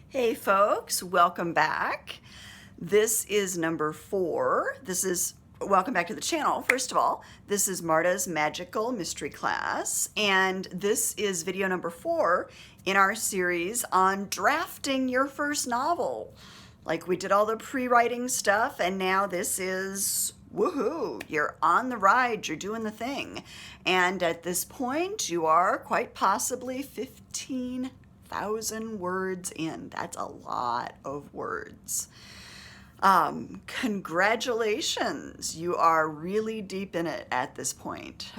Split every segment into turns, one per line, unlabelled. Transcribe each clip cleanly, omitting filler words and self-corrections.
Hey folks, welcome back. This is number 4. Welcome back to the channel. First of all, this is Marta's Magical Mystery Class, and this is video number 4 in our series on drafting your first novel. Like, we did all the pre-writing stuff, and now this is woohoo, you're on the ride, you're doing the thing. And at this point, you are quite possibly 15,000 words in. That's a lot of words. Congratulations, you are really deep in it at this point.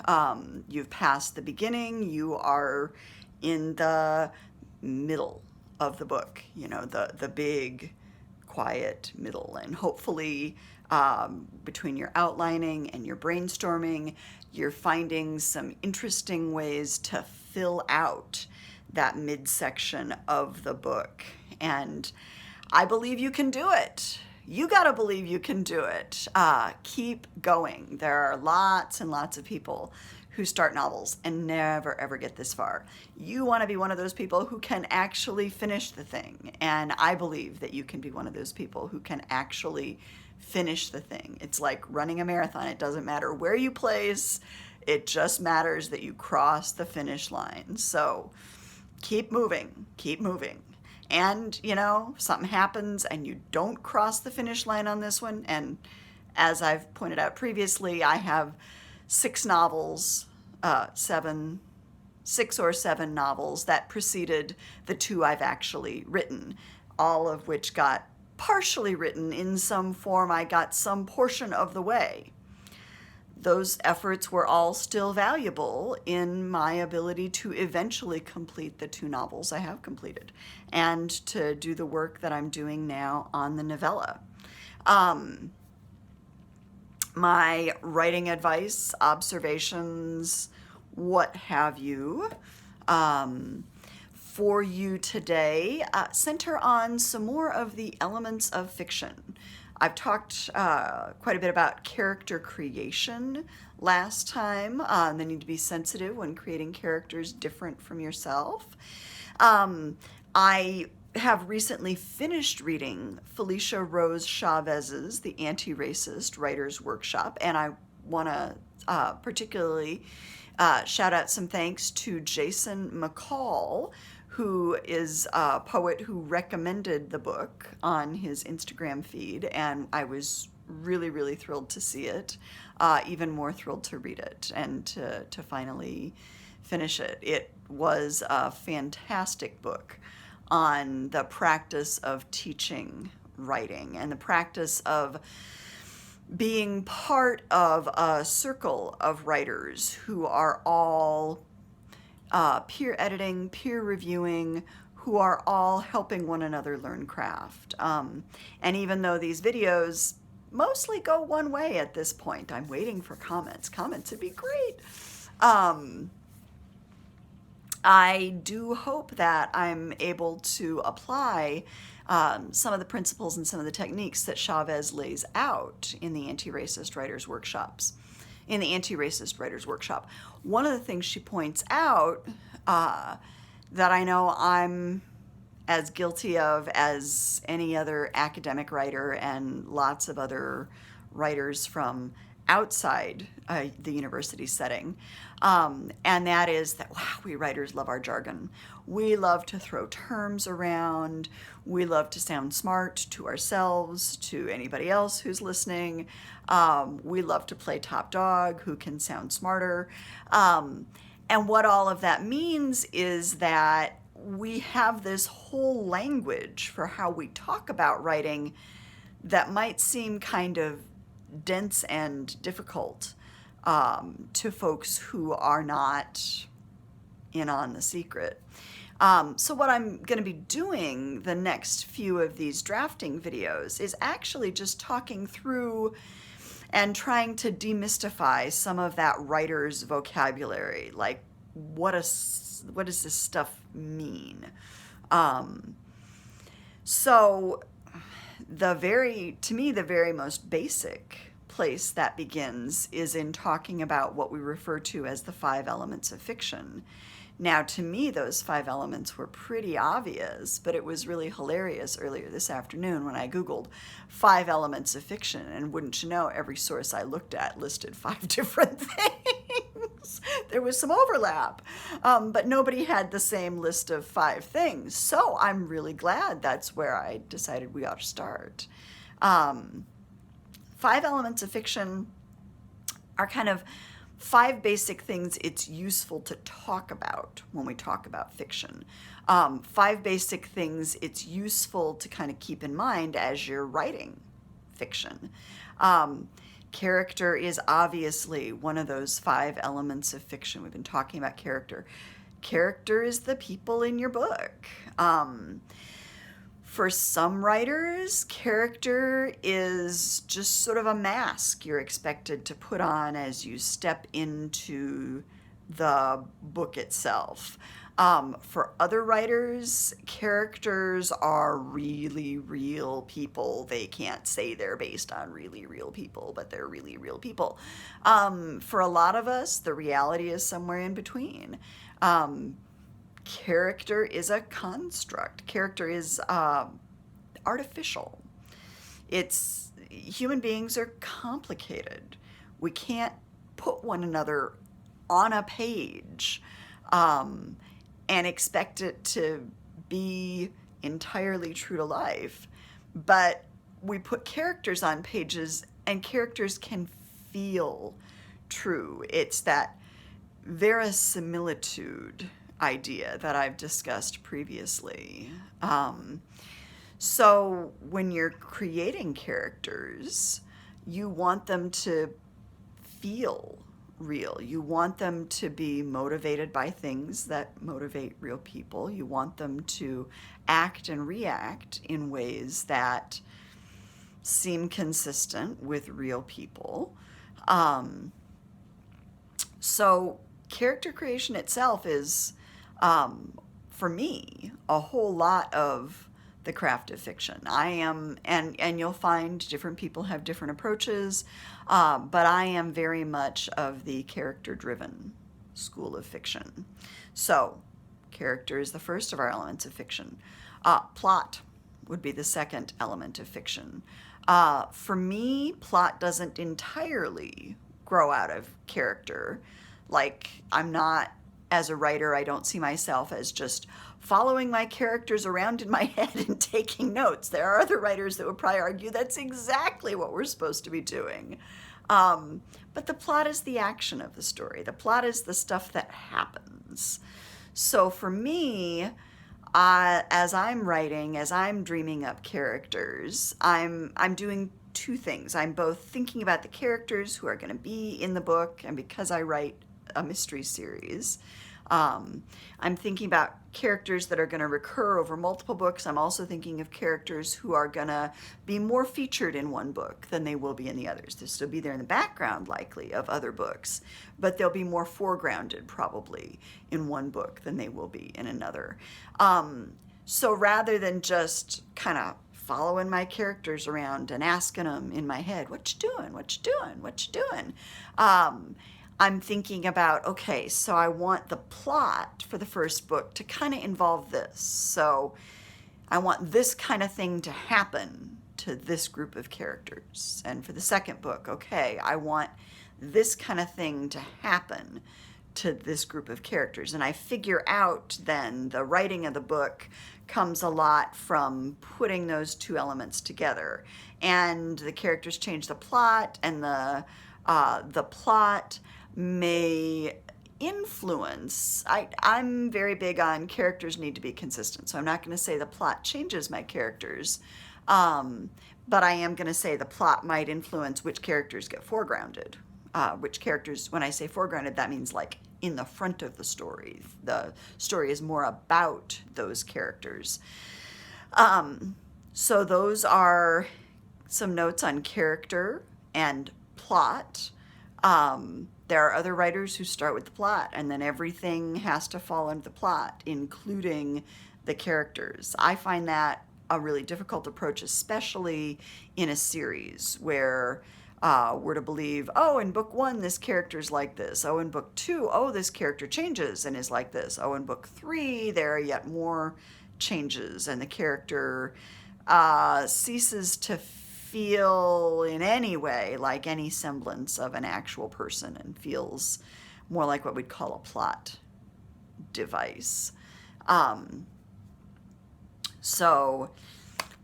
You've passed the beginning, you are in the middle of the book, you know, the big, quiet middle, and hopefully between your outlining and your brainstorming, you're finding some interesting ways to fill out that midsection of the book. And I believe you can do it. You gotta believe you can do it. Keep going. There are lots and lots of people who start novels and never ever get this far. You want to be one of those people who can actually finish the thing. And I believe that you can be one of those people who can actually finish the thing. It's like running a marathon. It doesn't matter where you place. It just matters that you cross the finish line. So keep moving, keep moving. And, you know, something happens and you don't cross the finish line on this one. And as I've pointed out previously, I have 6 novels, 6 or 7 novels that preceded the 2 I've actually written, all of which got partially written in some form. I got some portion of the way. Those efforts were all still valuable in my ability to eventually complete the 2 novels I have completed and to do the work that I'm doing now on the novella. My writing advice, observations, what have you, for you today center on some more of the elements of fiction. I've talked quite a bit about character creation last time, the need to be sensitive when creating characters different from yourself. I have recently finished reading Felicia Rose Chavez's The Anti-Racist Writers Workshop, and I want to particularly shout out some thanks to Jason McCall, who is a poet who recommended the book on his Instagram feed, and I was really, really thrilled to see it, even more thrilled to read it and to finally finish it. It was a fantastic book on the practice of teaching writing and the practice of being part of a circle of writers who are all peer editing, peer reviewing, who are all helping one another learn craft. And even though these videos mostly go one way at this point, I'm waiting for comments. Comments would be great. I do hope that I'm able to apply some of the principles and some of the techniques that Chavez lays out in the Anti-Racist Writers Workshops. In the Anti-Racist Writers Workshop, one of the things she points out that I know I'm as guilty of as any other academic writer and lots of other writers from outside the university setting, and that is that, wow, we writers love our jargon. We love to throw terms around. We love to sound smart to ourselves, to anybody else who's listening. We love to play top dog, who can sound smarter. And what all of that means is that we have this whole language for how we talk about writing that might seem kind of dense and difficult to folks who are not in on the secret. So what I'm going to be doing the next few of these drafting videos is actually just talking through and trying to demystify some of that writer's vocabulary, like what does this stuff mean? So to me, the very most basic place that begins is in talking about what we refer to as the 5 elements of fiction. Now, to me, those 5 elements were pretty obvious, but it was really hilarious earlier this afternoon when I Googled 5 elements of fiction, and wouldn't you know, every source I looked at listed 5 different things. There was some overlap, but nobody had the same list of 5 things. So I'm really glad that's where I decided we ought to start. 5 elements of fiction are kind of 5 basic things it's useful to talk about when we talk about fiction. 5 basic things it's useful to kind of keep in mind as you're writing fiction. Character is obviously one of those 5 elements of fiction. We've been talking about character. Character is the people in your book. For some writers, character is just sort of a mask you're expected to put on as you step into the book itself. For other writers, characters are really real people. They can't say they're based on really real people, but they're really real people. For a lot of us, the reality is somewhere in between. Character is a construct. Character is artificial. Human beings are complicated. We can't put one another on a page and expect it to be entirely true to life. But we put characters on pages, and characters can feel true. It's that verisimilitude idea that I've discussed previously. So when you're creating characters, you want them to feel real. You want them to be motivated by things that motivate real people. You want them to act and react in ways that seem consistent with real people. So character creation itself is, for me, a whole lot of the craft of fiction. And you'll find different people have different approaches, but I am very much of the character-driven school of fiction. So, character is the first of our elements of fiction. Plot would be the second element of fiction. For me, plot doesn't entirely grow out of character. Like, as a writer, I don't see myself as just following my characters around in my head and taking notes. There are other writers that would probably argue that's exactly what we're supposed to be doing. But the plot is the action of the story. The plot is the stuff that happens. So for me, as I'm writing, as I'm dreaming up characters, I'm doing 2 things. I'm both thinking about the characters who are going to be in the book, and because I write a mystery series, I'm thinking about characters that are going to recur over multiple books. I'm also thinking of characters who are going to be more featured in one book than they will be in the others. They'll still be there in the background, likely, of other books, but they'll be more foregrounded, probably, in one book than they will be in another. So rather than just kind of following my characters around and asking them in my head, what you doing, what you doing, what you doing? I'm thinking about, okay, so I want the plot for the first book to kind of involve this. So I want this kind of thing to happen to this group of characters. And for the second book, okay, I want this kind of thing to happen to this group of characters. And I figure out then the writing of the book comes a lot from putting those 2 elements together. And the characters change the plot, and the plot may influence. I'm very big on characters need to be consistent, so I'm not going to say the plot changes my characters, but I am going to say the plot might influence which characters get foregrounded. Which characters, when I say foregrounded, that means like in the front of the story. The story is more about those characters. So those are some notes on character and plot. There are other writers who start with the plot, and then everything has to fall into the plot, including the characters. I find that a really difficult approach, especially in a series where we're to believe, oh, in book 1, this character's like this. Oh, in book 2, oh, this character changes and is like this. Oh, in book 3, there are yet more changes, and the character ceases to feel in any way like any semblance of an actual person and feels more like what we'd call a plot device. So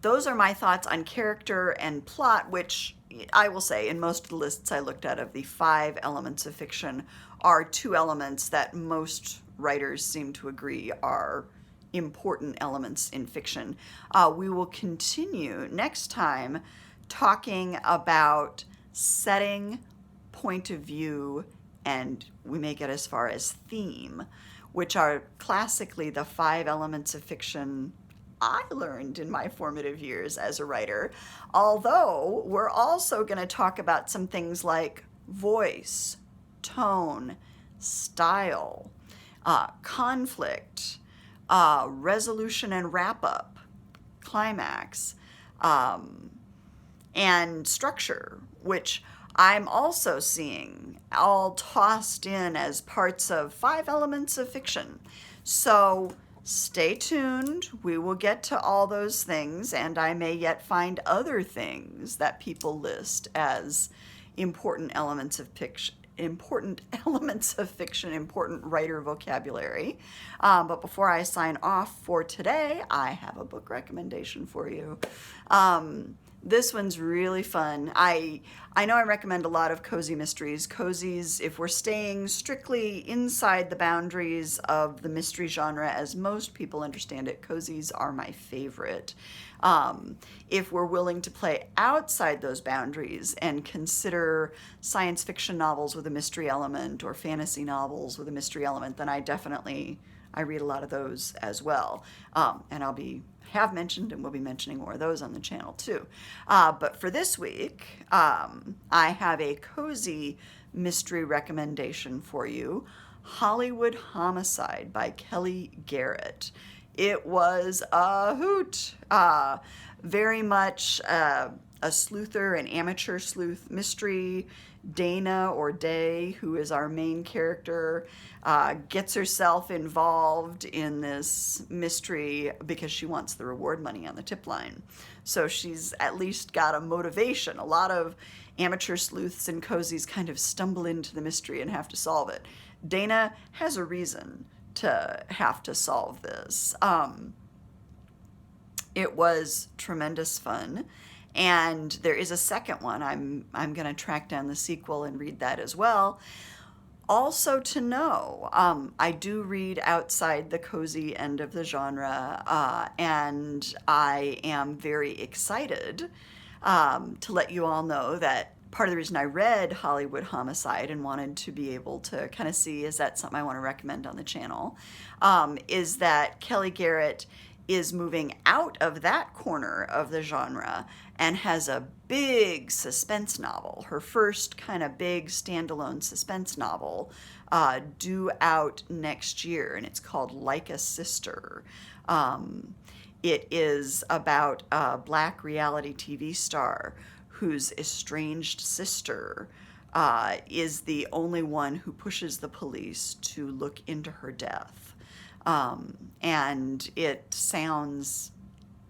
those are my thoughts on character and plot, which I will say in most of the lists I looked at of the 5 elements of fiction are 2 elements that most writers seem to agree are important elements in fiction. We will continue next time talking about setting, point of view, and we may get as far as theme, which are classically the 5 elements of fiction I learned in my formative years as a writer. Although we're also going to talk about some things like voice, tone, style, conflict, resolution and wrap-up, climax, and structure, which I'm also seeing all tossed in as parts of 5 elements of fiction. So stay tuned. We will get to all those things, and I may yet find other things that people list as important elements of fiction, important writer vocabulary. But before I sign off for today, I have a book recommendation for you. This one's really fun. I know I recommend a lot of cozy mysteries. Cozies, if we're staying strictly inside the boundaries of the mystery genre, as most people understand it, cozies are my favorite. If we're willing to play outside those boundaries and consider science fiction novels with a mystery element or fantasy novels with a mystery element, then I read a lot of those as well. And have mentioned and will be mentioning more of those on the channel too. But for this week, I have a cozy mystery recommendation for you, Hollywood Homicide by Kellye Garrett. It was a hoot. Very much a sleuther, an amateur sleuth mystery. Dana, or Day, who is our main character, gets herself involved in this mystery because she wants the reward money on the tip line. So she's at least got a motivation. A lot of amateur sleuths and cozies kind of stumble into the mystery and have to solve it. Dana has a reason to have to solve this. It was tremendous fun. And there is a second one. I'm going to track down the sequel and read that as well. Also to know, I do read outside the cozy end of the genre, and I am very excited to let you all know that part of the reason I read Hollywood Homicide and wanted to be able to kind of see, is that something I want to recommend on the channel, is that Kellye Garrett is moving out of that corner of the genre and has a big suspense novel, her first kind of big standalone suspense novel, due out next year, and it's called Like a Sister. It is about a Black reality TV star whose estranged sister is the only one who pushes the police to look into her death. And it sounds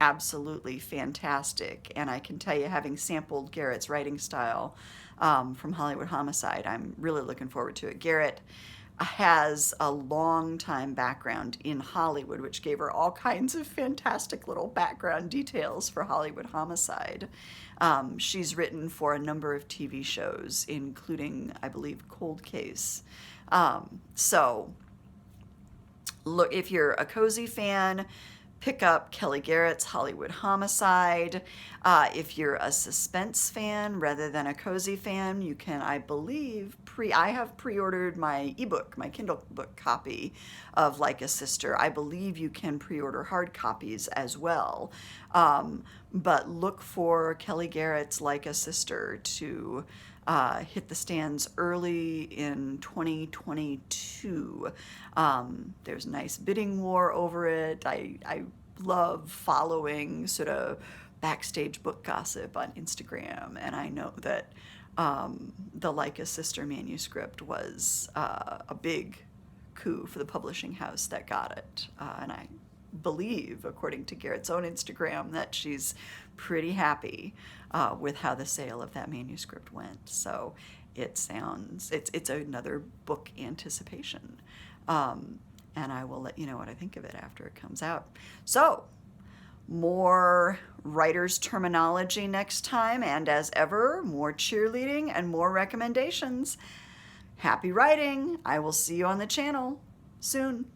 absolutely fantastic, and I can tell you, having sampled Garrett's writing style from Hollywood Homicide, I'm really looking forward to it. Garrett has a long time background in Hollywood, which gave her all kinds of fantastic little background details for Hollywood Homicide. She's written for a number of TV shows, including, I believe, Cold Case. So look, if you're a cozy fan, pick up Kellye Garrett's Hollywood Homicide. If you're a suspense fan rather than a cozy fan, you can, I believe, I have pre-ordered my ebook, my Kindle book copy of Like a Sister. I believe you can pre-order hard copies as well. But look for Kellye Garrett's Like a Sister to hit the stands early in 2022. There's a nice bidding war over it. I love following sort of backstage book gossip on Instagram, and I know that the Leica sister manuscript was a big coup for the publishing house that got it. And I believe, according to Garrett's own Instagram, that she's pretty happy with how the sale of that manuscript went. So it's another book anticipation. And I will let you know what I think of it after it comes out. So, more writer's terminology next time, and as ever, more cheerleading and more recommendations. Happy writing! I will see you on the channel soon.